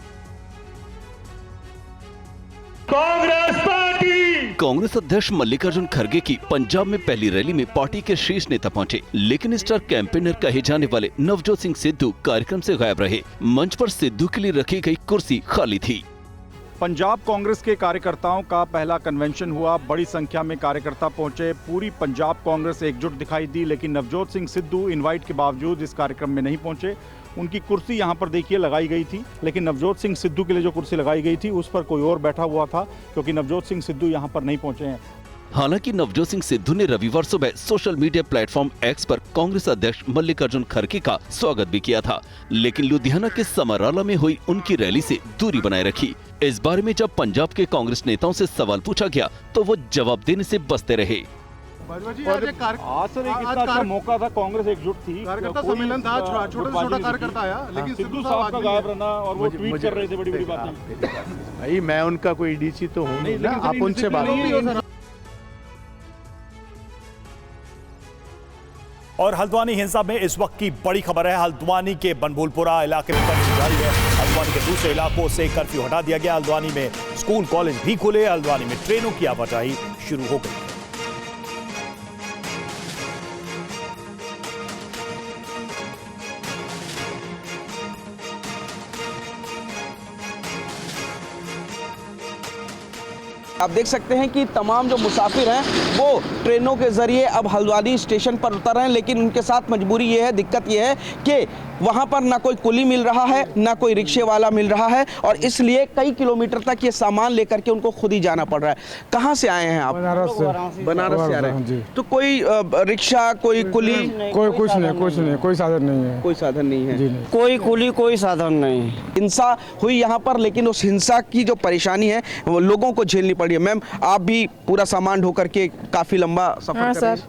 कांग्रेस अध्यक्ष मल्लिकार्जुन खड़गे की पंजाब में पहली रैली में पार्टी के शीर्ष नेता पहुंचे, लेकिन स्टार कैंपेनर कहे जाने वाले नवजोत सिंह सिद्धू कार्यक्रम से गायब रहे। मंच पर सिद्धू के लिए रखी गई कुर्सी खाली थी। पंजाब कांग्रेस के कार्यकर्ताओं का पहला कन्वेंशन हुआ। बड़ी संख्या में कार्यकर्ता पहुंचे। पूरी पंजाब कांग्रेस एकजुट दिखाई दी, लेकिन नवजोत सिंह सिद्धू इनवाइट के बावजूद इस कार्यक्रम में नहीं पहुंचे। उनकी कुर्सी यहां पर देखिए लगाई गई थी, लेकिन नवजोत सिंह सिद्धू के लिए जो कुर्सी लगाई गई थी उस पर कोई और बैठा हुआ था, क्योंकि नवजोत सिंह सिद्धू यहां पर नहीं पहुंचे हैं। हालांकि नवजोत सिंह सिद्धू ने रविवार सुबह सोशल मीडिया प्लेटफॉर्म एक्स पर कांग्रेस अध्यक्ष मल्लिकार्जुन खड़गे का स्वागत भी किया था, लेकिन लुधियाना के समराला में हुई उनकी रैली से दूरी बनाए रखी। इस बारे में जब पंजाब के कांग्रेस नेताओं से सवाल पूछा गया तो वो जवाब देने से बचते रहे। आज सर एक इतना अच्छा मौका था, कांग्रेस एकजुट थी, कार्यकर्ता सम्मेलन था, छोटा से छोटा कार्यकर्ता आया, लेकिन सिद्धू साहब का गायब रहना और वो ट्वीट कर रहे थे बड़ी बड़ी बातें। भाई मैं उनका कोई डीसी तो हूँ नहीं, आप उनसे बात। और हल्द्वानी हिंसा में इस वक्त की बड़ी खबर है। हल्द्वानी के बनभूलपुरा इलाके में कर्फ्यू जारी है। हल्द्वानी के दूसरे इलाकों से कर्फ्यू हटा दिया गया। हल्द्वानी में स्कूल कॉलेज भी खुले। हल्द्वानी में ट्रेनों की आवाजाही शुरू हो गई। आप देख सकते हैं कि तमाम जो मुसाफिर हैं वो ट्रेनों के ज़रिए अब हल्द्वानी स्टेशन पर उतर रहे हैं, लेकिन उनके साथ मजबूरी ये है, दिक्कत ये है कि वहाँ पर ना कोई कुली मिल रहा है, ना कोई रिक्शे वाला मिल रहा है, और इसलिए कई किलोमीटर तक ये सामान लेकर के उनको खुद ही जाना पड़ रहा है। कहाँ से आए हैं आप? बनारस से आ रहे हैं। तो कोई रिक्शा, कोई कुली? कुछ नहीं, कोई साधन नहीं है। कोई साधन नहीं है, कोई कुली, कोई साधन नहीं। हिंसा हुई यहाँ पर, लेकिन उस हिंसा की जो परेशानी है वो लोगों को झेलनी पड़ी है। मैम, आप भी पूरा सामान ढो करके काफी लंबा सफर कर रहे हैं। सर,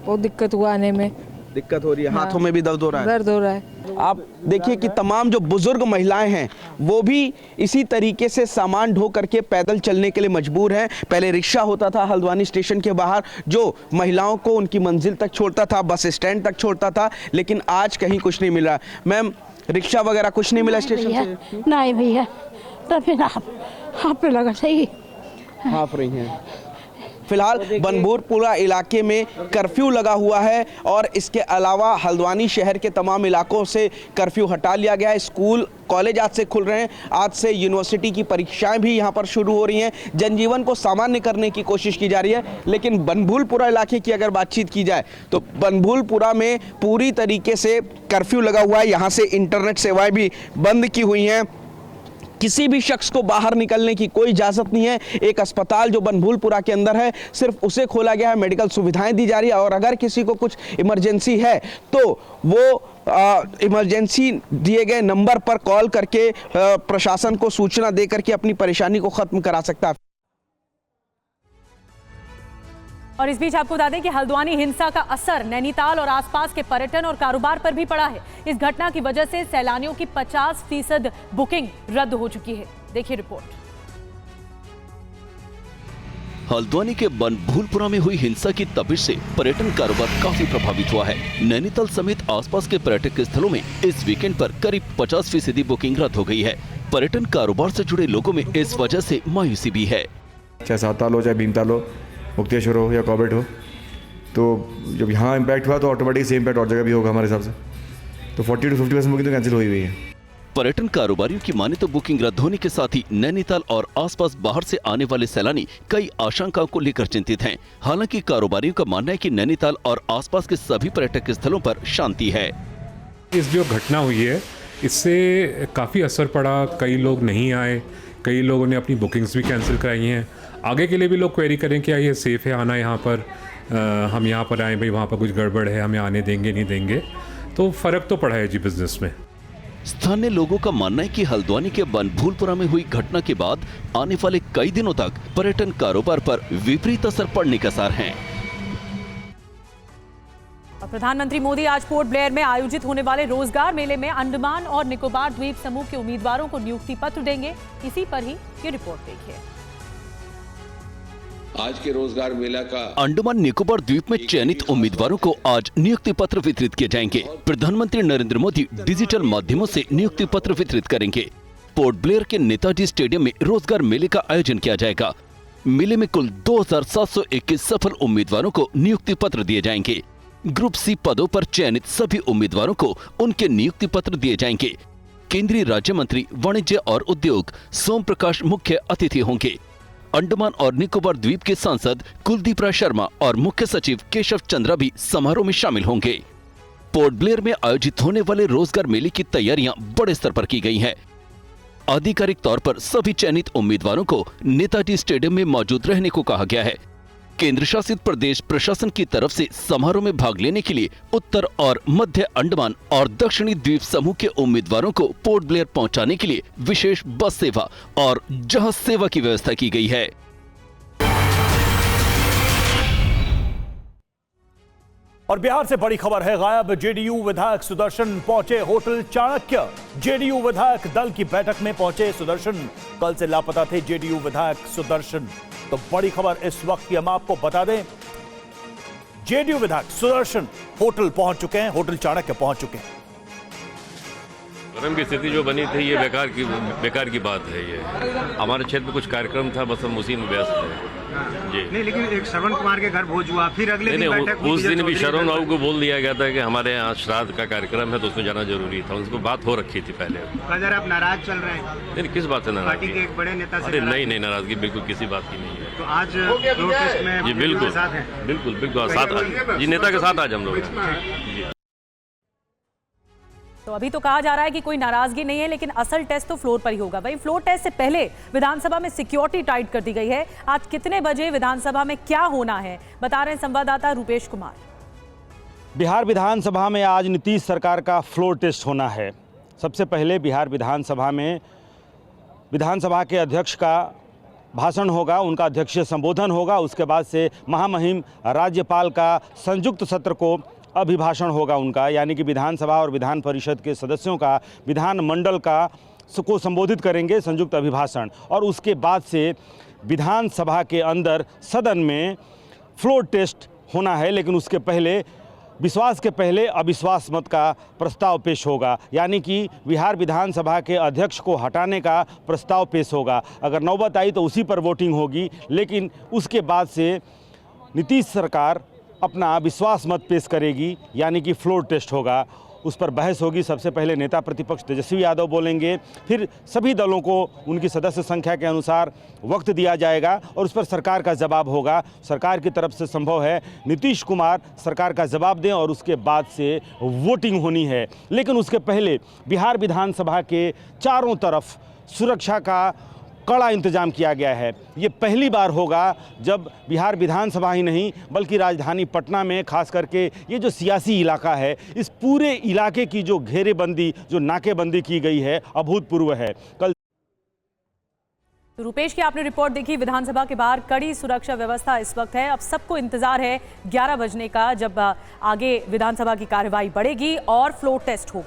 बहुत दिक्कत हुआ आने में, दिक्कत हो रही है, हाथों में भी दर्द हो रहा है। दर्द हो रहा है। आप देखिए कि तमाम जो बुजुर्ग महिलाएं हैं वो भी इसी तरीके से सामान ढो करके पैदल चलने के लिए मजबूर हैं। पहले रिक्शा होता था हल्द्वानी स्टेशन के बाहर जो महिलाओं को उनकी मंजिल तक छोड़ता था, बस स्टैंड तक छोड़ता था, लेकिन आज कहीं कुछ नहीं मिला। मैम, रिक्शा वगैरह कुछ नहीं मिला स्टेशन से? नहीं भैया, तो फिर आप पे लगा सही हाँफ रही हैं। फिलहाल बनभूलपुरा इलाके में कर्फ्यू लगा हुआ है और इसके अलावा हल्द्वानी शहर के तमाम इलाकों से कर्फ्यू हटा लिया गया है। स्कूल कॉलेज आज से खुल रहे हैं, आज से यूनिवर्सिटी की परीक्षाएं भी यहां पर शुरू हो रही हैं। जनजीवन को सामान्य करने की कोशिश की जा रही है, लेकिन बनभूलपुरा इलाके की अगर बातचीत की जाए तो बनभूलपुरा में पूरी तरीके से कर्फ्यू लगा हुआ है। यहाँ से इंटरनेट सेवाएँ भी बंद की हुई हैं। किसी भी शख्स को बाहर निकलने की कोई इजाज़त नहीं है। एक अस्पताल जो बनभूलपुरा के अंदर है सिर्फ उसे खोला गया है, मेडिकल सुविधाएं दी जा रही है, और अगर किसी को कुछ इमरजेंसी है तो वो इमरजेंसी दिए गए नंबर पर कॉल करके प्रशासन को सूचना दे करके अपनी परेशानी को ख़त्म करा सकता है। और इस बीच आपको बता दें कि हल्द्वानी हिंसा का असर नैनीताल और आसपास के पर्यटन और कारोबार पर भी पड़ा है। इस घटना की वजह से सैलानियों की 50% बुकिंग रद्द हो चुकी है। देखिए रिपोर्ट। हल्द्वानी के बनभूलपुरा में हुई हिंसा की तपिश से पर्यटन कारोबार काफी प्रभावित हुआ है। नैनीताल समेत आसपास के पर्यटक स्थलों में इस वीकेंड पर करीब 50% बुकिंग रद्द हो गई है। पर्यटन कारोबार से जुड़े लोगों में इस वजह से मायूसी भी है। चाहे साताल हो, चाहे भीमताल हो, मुक्तेश्वर हो या कॉर्बेट हो, तो जब यहाँ इम्पैक्ट हुआ तो ऑटोमेटिक सेम इम्पैक्ट और जगह भी होगा हमारे हिसाब से। तो 40 to 50% बुकिंग तो कैंसिल हुई है। पर्यटन कारोबारियों की माने तो बुकिंग रद्द होने के साथ ही नैनीताल और आसपास बाहर से आने वाले सैलानी कई आशंकाओं को लेकर चिंतित हैं। हालांकि कारोबारियों का मानना है कि नैनीताल और आसपास के सभी पर्यटक स्थलों पर शांति है। इस जो घटना हुई है इससे काफ़ी असर पड़ा। कई लोग नहीं आए, कई लोगों ने अपनी बुकिंग्स भी कैंसिल कराई हैं। आगे के लिए भी लोग क्वेरी करें कि ये सेफ है आना यहाँ पर, हम यहाँ पर आए भाई, वहाँ पर कुछ गड़बड़ है, हमें आने देंगे नहीं देंगे, तो फ़र्क तो पड़ा है जी बिजनेस में। स्थानीय लोगों का मानना है कि हल्द्वानी के बनभूलपुरा में हुई घटना के बाद आने वाले कई दिनों तक पर्यटन कारोबार पर विपरीत असर पड़ने के आसार हैं। प्रधानमंत्री मोदी आज पोर्ट ब्लेयर में आयोजित होने वाले रोजगार मेले में अंडमान और निकोबार द्वीप समूह के उम्मीदवारों को नियुक्ति पत्र देंगे। इसी पर ही ये रिपोर्ट देखिए। आज के रोजगार मेला का अंडमान निकोबार द्वीप में चयनित उम्मीदवारों को आज नियुक्ति पत्र वितरित किए जाएंगे। प्रधानमंत्री नरेंद्र मोदी डिजिटल माध्यमों से नियुक्ति पत्र वितरित करेंगे। पोर्ट ब्लेयर के नेताजी स्टेडियम में रोजगार मेले का आयोजन किया जाएगा। मेले में कुल 2721 सफल उम्मीदवारों को नियुक्ति पत्र दिए जाएंगे। ग्रुप सी पदों पर चयनित सभी उम्मीदवारों को उनके नियुक्ति पत्र दिए जाएंगे। केंद्रीय राज्य मंत्री वाणिज्य और उद्योग सोम प्रकाश मुख्य अतिथि होंगे। अंडमान और निकोबार द्वीप के सांसद कुलदीप राय शर्मा और मुख्य सचिव केशव चंद्रा भी समारोह में शामिल होंगे। पोर्ट ब्लेयर में आयोजित होने वाले रोजगार मेले की तैयारियां बड़े स्तर पर की गई हैं। आधिकारिक तौर पर सभी चयनित उम्मीदवारों को नेताजी स्टेडियम में मौजूद रहने को कहा गया है। केंद्र शासित प्रदेश प्रशासन की तरफ से समारोह में भाग लेने के लिए उत्तर और मध्य अंडमान और दक्षिणी द्वीप समूह के उम्मीदवारों को पोर्ट ब्लेयर पहुंचाने के लिए विशेष बस सेवा और जहाज सेवा की व्यवस्था की गई है। और बिहार से बड़ी खबर है, गायब जेडीयू विधायक सुदर्शन पहुंचे होटल चाणक्य। जेडीयू विधायक दल की बैठक में पहुंचे सुदर्शन। कल से लापता थे जेडीयू विधायक सुदर्शन। तो बड़ी खबर इस वक्त की हम आपको बता दें, जेडीयू विधायक सुदर्शन होटल पहुंच चुके हैं, होटल चाणक्य पहुंच चुके हैं। गरम की स्थिति जो बनी थी, ये बेकार की बात है। ये हमारे क्षेत्र में कुछ कार्यक्रम था, बस हम उसी में व्यस्त थे जी। नहीं, लेकिन एक श्रवण कुमार के घर भोज हुआ, फिर अगले दिन बैठक हुई। उस दिन भी श्रवण बाबू को बोल दिया गया था कि हमारे यहाँ श्राद्ध का कार्यक्रम है, तो उसमें जाना जरूरी था। उनको बात हो रखी थी पहले। अगर आप नाराज चल रहे हैं? नहीं, किस बात से नाराज? पार्टी के एक बड़े नेता से? अरे नहीं, नाराजगी बिल्कुल किसी बात की नहीं है। तो आज प्रोटेस्ट में जी बिल्कुल साथ हैं? बिल्कुल साथ जी, नेता के साथ आज हम लोग हैं। तो अभी तो कहा जा रहा है कि कोई नाराजगी नहीं है, लेकिन असल टेस्ट तो फ्लोर पर ही होगा। वहीं फ्लोर टेस्ट से पहले विधानसभा में सिक्योरिटी टाइट कर दी गई है। आज कितने बजे विधानसभा में क्या होना है, बता रहे हैं संवाददाता रूपेश कुमार। बिहार विधानसभा में आज नीतीश सरकार का फ्लोर टेस्ट होना है। सबसे पहले बिहार विधानसभा में विधानसभा के अध्यक्ष का भाषण होगा, उनका अध्यक्षीय संबोधन होगा। उसके बाद से महामहिम राज्यपाल का संयुक्त सत्र को अभिभाषण होगा उनका, यानी कि विधानसभा और विधान परिषद के सदस्यों का विधानमंडल को संबोधित करेंगे संयुक्त अभिभाषण। और उसके बाद से विधानसभा के अंदर सदन में फ्लोर टेस्ट होना है, लेकिन उसके पहले विश्वास के पहले अविश्वास मत का प्रस्ताव पेश होगा, यानी कि बिहार विधानसभा के अध्यक्ष को हटाने का प्रस्ताव पेश होगा। अगर नौबत आई तो उसी पर वोटिंग होगी, लेकिन उसके बाद से नीतीश सरकार अपना विश्वास मत पेश करेगी, यानी कि फ्लोर टेस्ट होगा। उस पर बहस होगी। सबसे पहले नेता प्रतिपक्ष तेजस्वी यादव बोलेंगे, फिर सभी दलों को उनकी सदस्य संख्या के अनुसार वक्त दिया जाएगा और उस पर सरकार का जवाब होगा। सरकार की तरफ से संभव है नीतीश कुमार सरकार का जवाब दें और उसके बाद से वोटिंग होनी है। लेकिन उसके पहले बिहार विधानसभा के चारों तरफ सुरक्षा का कड़ा इंतजाम किया गया है। ये पहली बार होगा जब बिहार विधानसभा ही नहीं बल्कि राजधानी पटना में खास करके ये जो सियासी इलाका है, इस पूरे इलाके की जो घेरेबंदी, जो नाकेबंदी की गई है, अभूतपूर्व है। कल तो रूपेश की आपने रिपोर्ट देखी। विधानसभा के बाहर कड़ी सुरक्षा व्यवस्था इस वक्त है। अब सबको इंतजार है 11 बजने का, जब आगे विधानसभा की कार्यवाही बढ़ेगी और फ्लोर टेस्ट होगा।